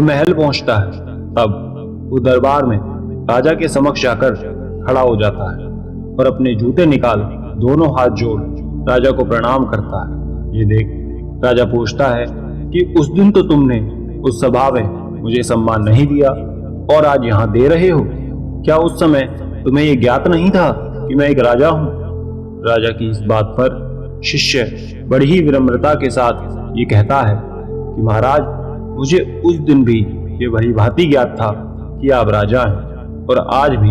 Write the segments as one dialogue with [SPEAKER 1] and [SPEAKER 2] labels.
[SPEAKER 1] और महल पहुंचता है, तब वो दरबार में राजा के समक्ष जाकर खड़ा हो जाता है और अपने जूते निकाल दोनों हाथ जोड़ राजा को प्रणाम करता है। ये देख राजा पूछता है कि उस दिन तो तुमने उस सभा में मुझे सम्मान नहीं दिया और आज यहाँ दे रहे हो। क्या उस समय तुम्हें ये ज्ञात नहीं था कि मैं एक राजा हूँ? राजा की इस बात पर शिष्य बड़ी ही विनम्रता के साथ ये कहता है कि महाराज, मुझे उस दिन भी ये भली भांति ज्ञात था कि आप राजा हैं और आज भी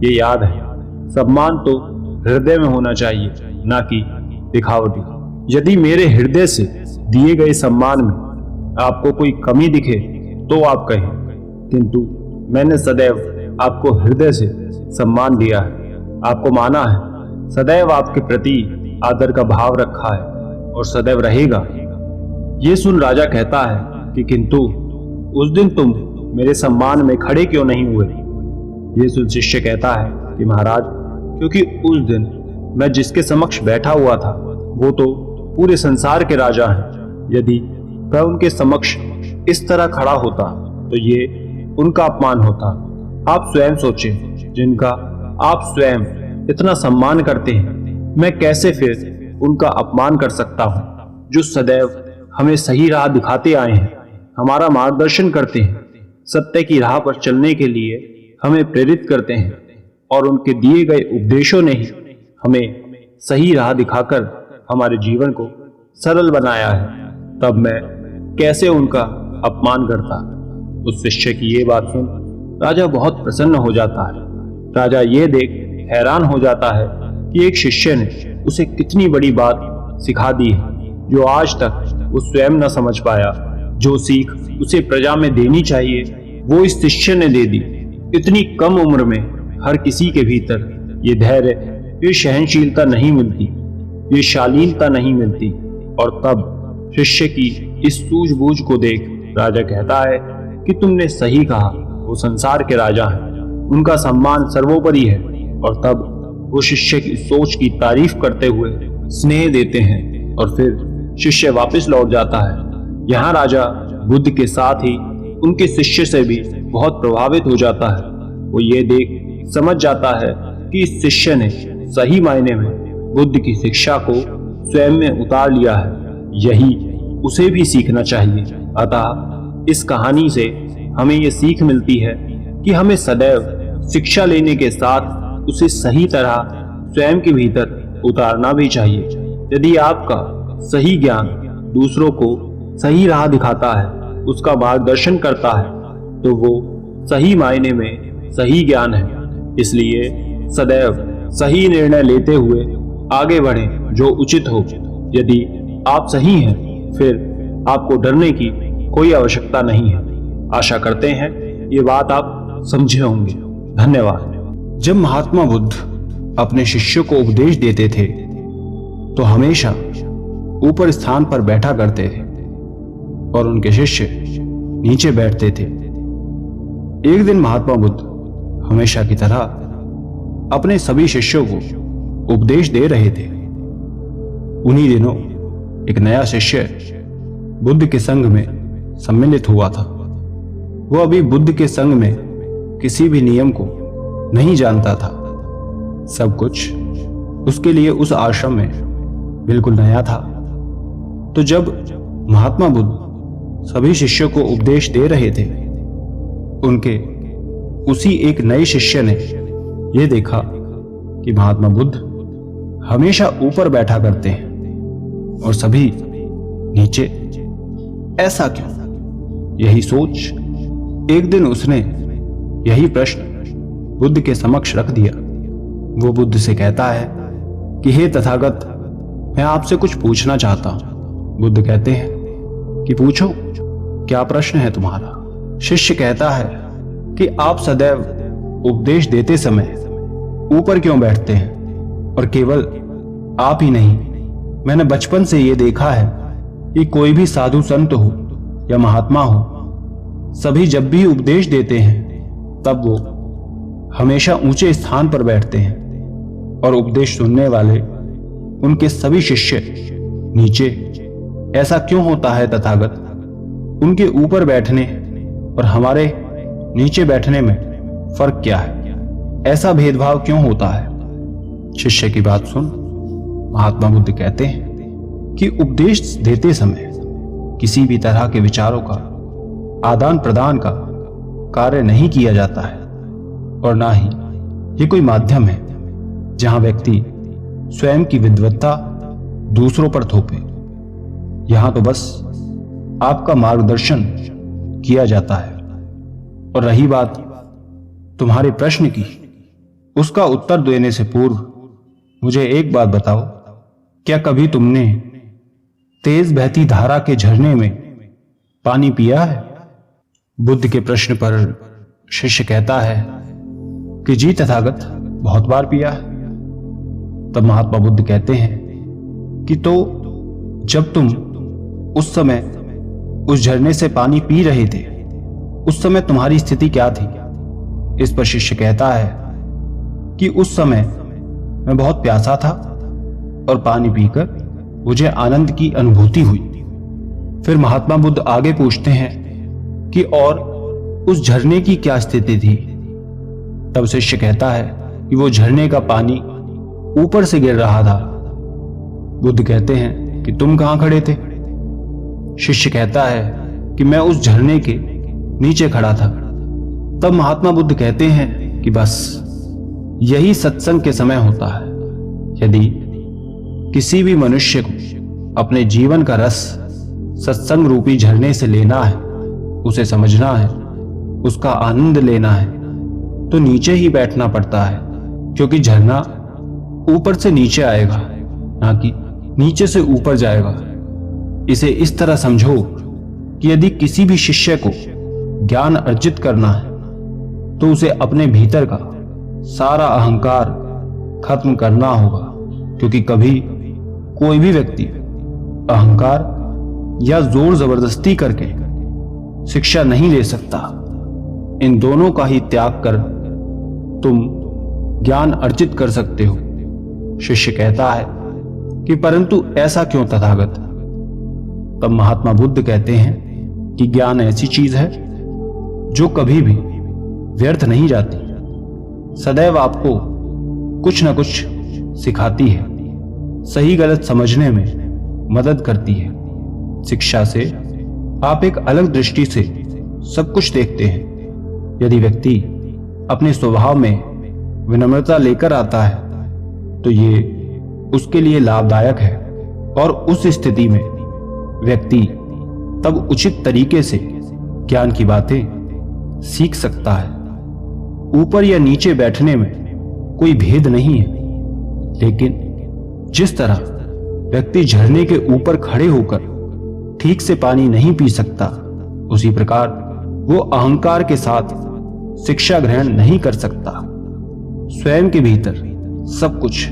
[SPEAKER 1] ये याद है। सम्मान तो हृदय में होना चाहिए, ना कि दिखावटी। यदि मेरे हृदय से दिए गए सम्मान में आपको कोई कमी दिखे तो आप कहें, किंतु मैंने सदैव आपको हृदय से सम्मान दिया है, आपको माना है, सदैव आपके प्रति आदर का भाव रखा है और सदैव रहेगा। ये सुन राजा कहता है कि किंतु उस दिन तुम मेरे सम्मान में खड़े क्यों नहीं हुए? ये सुन शिष्य कहता है कि महाराज, क्योंकि उस दिन मैं जिसके समक्ष बैठा हुआ था वो तो पूरे संसार के राजा हैं। यदि मैं उनके समक्ष इस तरह खड़ा होता तो ये उनका अपमान होता। आप स्वयं सोचें, जिनका आप स्वयं इतना सम्मान करते हैं, मैं कैसे फिर उनका अपमान कर सकता हूँ, जो सदैव हमें सही राह दिखाते आए हैं, हमारा मार्गदर्शन करते हैं, सत्य की राह पर चलने के लिए हमें प्रेरित करते हैं और उनके दिए गए उपदेशों ने ही हमें सही राह दिखाकर हमारे जीवन को सरल बनाया है। तब मैं कैसे उनका अपमान करता? उस शिष्य की ये बात सुन राजा बहुत प्रसन्न हो जाता है। राजा ये देख हैरान हो जाता है कि एक शिष्य ने उसे कितनी बड़ी बात सिखा दी है, जो आज तक वो स्वयं न समझ पाया। जो सीख उसे प्रजा में देनी चाहिए वो इस शिष्य ने दे दी। इतनी कम उम्र में हर किसी के भीतर ये धैर्य, ये सहनशीलता नहीं मिलती, ये शालीनता नहीं मिलती। और तब शिष्य की इस सूझबूझ को देख राजा कहता है कि तुमने सही कहा, वो संसार के राजा हैं, उनका सम्मान सर्वोपरि है। और तब वो शिष्य की सोच की तारीफ करते हुए स्नेह देते हैं और फिर शिष्य वापस लौट जाता है। यहाँ राजा बुद्ध के साथ ही उनके शिष्य से भी बहुत प्रभावित हो जाता है। वो ये देख समझ जाता है कि इस शिष्य ने सही मायने में बुद्ध की शिक्षा को स्वयं में उतार लिया है, यही उसे भी सीखना चाहिए। अतः इस कहानी से हमें ये सीख मिलती है कि हमें सदैव शिक्षा लेने के साथ उसे सही तरह स्वयं के भीतर उतारना भी चाहिए। यदि आपका सही ज्ञान दूसरों को सही राह दिखाता है, उसका मार्गदर्शन करता है, तो वो सही मायने में सही ज्ञान है। इसलिए सदैव सही निर्णय लेते हुए आगे बढ़ें जो उचित हो। यदि आप सही हैं, फिर आपको डरने की कोई आवश्यकता नहीं है। आशा करते हैं ये बात आप समझे होंगे। धन्यवाद।
[SPEAKER 2] जब महात्मा बुद्ध अपने शिष्यों को उपदेश देते थे तो हमेशा ऊपर स्थान पर बैठा करते थे और उनके शिष्य नीचे बैठते थे। एक दिन महात्मा बुद्ध हमेशा की तरह अपने सभी शिष्यों को उपदेश दे रहे थे। उन्हीं दिनों एक नया शिष्य बुद्ध के संग में सम्मिलित हुआ था। वो अभी बुद्ध के संग में किसी भी नियम को नहीं जानता था। सब कुछ उसके लिए उस आश्रम में बिल्कुल नया था। तो जब महात्मा बुद्ध सभी शिष्यों को उपदेश दे रहे थे, उनके उसी एक नए शिष्य ने यह देखा कि महात्मा बुद्ध हमेशा ऊपर बैठा करते हैं और सभी नीचे। ऐसा क्यों? यही सोच एक दिन उसने यही प्रश्न बुद्ध के समक्ष रख दिया। वो बुद्ध से कहता है कि हे तथागत, मैं आपसे कुछ पूछना चाहता हूं। बुद्ध कहते हैं कि पूछो, क्या प्रश्न है तुम्हारा? शिष्य कहता है कि आप सदैव उपदेश देते समय ऊपर क्यों बैठते हैं? और केवल आप ही नहीं, मैंने बचपन से यह देखा है कि कोई भी साधु संत हो या महात्मा हो, सभी जब भी उपदेश देते हैं तब वो हमेशा ऊंचे स्थान पर बैठते हैं और उपदेश सुनने वाले उनके सभी शिष्य नीचे। ऐसा क्यों होता है तथागत? उनके ऊपर बैठने और हमारे नीचे बैठने में फर्क क्या है? ऐसा भेदभाव क्यों होता है? शिष्य की बात सुन महात्मा बुद्ध कहते हैं कि उपदेश देते समय किसी भी तरह के विचारों का आदान प्रदान का कार्य नहीं किया जाता है और ना ही ये कोई माध्यम है जहां व्यक्ति स्वयं की विद्वत्ता दूसरों पर थोपे। यहां तो बस आपका मार्गदर्शन किया जाता है। और रही बात तुम्हारे प्रश्न की, उसका उत्तर देने से पूर्व मुझे एक बात बताओ, क्या कभी तुमने तेज बहती धारा के झरने में पानी पिया है? बुद्ध के प्रश्न पर शिष्य कहता है कि जी तथागत, बहुत बार पिया है। तब महात्मा बुद्ध कहते हैं कि तो जब तुम उस समय उस झरने से पानी पी रहे थे, उस समय तुम्हारी स्थिति क्या थी? इस पर शिष्य कहता है कि उस समय मैं बहुत प्यासा था और पानी पीकर मुझे आनंद की अनुभूति हुई। फिर महात्मा बुद्ध आगे पूछते हैं कि और उस झरने की क्या स्थिति थी? तब शिष्य कहता है कि वो झरने का पानी ऊपर से गिर रहा था। बुद्ध कहते हैं कि तुम कहां खड़े थे? शिष्य कहता है कि मैं उस झरने के नीचे खड़ा था। तब महात्मा बुद्ध कहते हैं कि बस यही सत्संग के समय होता है। यदि किसी भी मनुष्य को अपने जीवन का रस सत्संग रूपी झरने से लेना है, उसे समझना है, उसका आनंद लेना है, तो नीचे ही बैठना पड़ता है, क्योंकि झरना ऊपर से नीचे आएगा, ना कि नीचे से ऊपर जाएगा। इसे इस तरह समझो कि यदि किसी भी शिष्य को ज्ञान अर्जित करना है तो उसे अपने भीतर का सारा अहंकार खत्म करना होगा, क्योंकि कभी कोई भी व्यक्ति अहंकार या जोर जबरदस्ती करके शिक्षा नहीं ले सकता। इन दोनों का ही त्याग कर तुम ज्ञान अर्जित कर सकते हो। शिष्य कहता है कि परंतु ऐसा क्यों तथागत? तब महात्मा बुद्ध कहते हैं कि ज्ञान ऐसी चीज है जो कभी भी व्यर्थ नहीं जाती, सदैव आपको कुछ न कुछ सिखाती है, सही गलत समझने में मदद करती है। शिक्षा से आप एक अलग दृष्टि से सब कुछ देखते हैं। यदि व्यक्ति अपने स्वभाव में विनम्रता लेकर आता है तो ये उसके लिए लाभदायक है, और उस स्थिति में व्यक्ति तब उचित तरीके से ज्ञान की बातें सीख सकता है। ऊपर या नीचे बैठने में कोई भेद नहीं है, लेकिन जिस तरह व्यक्ति झरने के ऊपर खड़े होकर ठीक से पानी नहीं पी सकता, उसी प्रकार वो अहंकार के साथ शिक्षा ग्रहण नहीं कर सकता। स्वयं के भीतर सब कुछ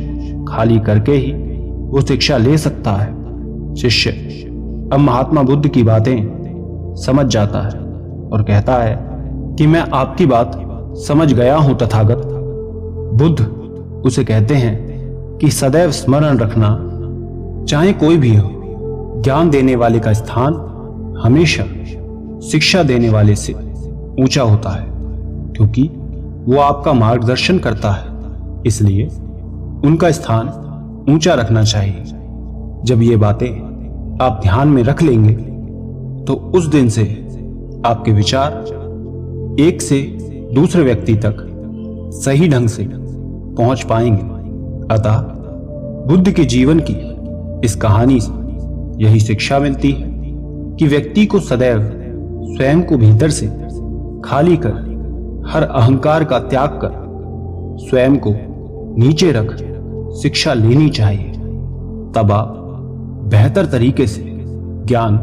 [SPEAKER 2] खाली करके ही वो शिक्षा ले सकता है। शिष्य अब महात्मा बुद्ध की बातें समझ जाता है और कहता है कि मैं आपकी बात समझ गया हूं तथागत। बुद्ध उसे कहते हैं कि सदैव स्मरण रखना, चाहे कोई भी हो, ज्ञान देने वाले का स्थान हमेशा शिक्षा देने वाले से ऊंचा होता है, क्योंकि वो आपका मार्गदर्शन करता है। इसलिए उनका स्थान ऊंचा रखना चाहिए। जब ये बातें आप ध्यान में रख लेंगे तो उस दिन से आपके विचार एक से दूसरे व्यक्ति तक सही ढंग से पहुंच पाएंगे। अतः बुद्ध के जीवन की इस कहानी से यही शिक्षा मिलती है कि व्यक्ति को सदैव स्वयं को भीतर से खाली कर, हर अहंकार का त्याग कर, स्वयं को नीचे रख शिक्षा लेनी चाहिए। तब आप बेहतर तरीके से ज्ञान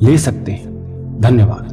[SPEAKER 2] ले सकते हैं। धन्यवाद।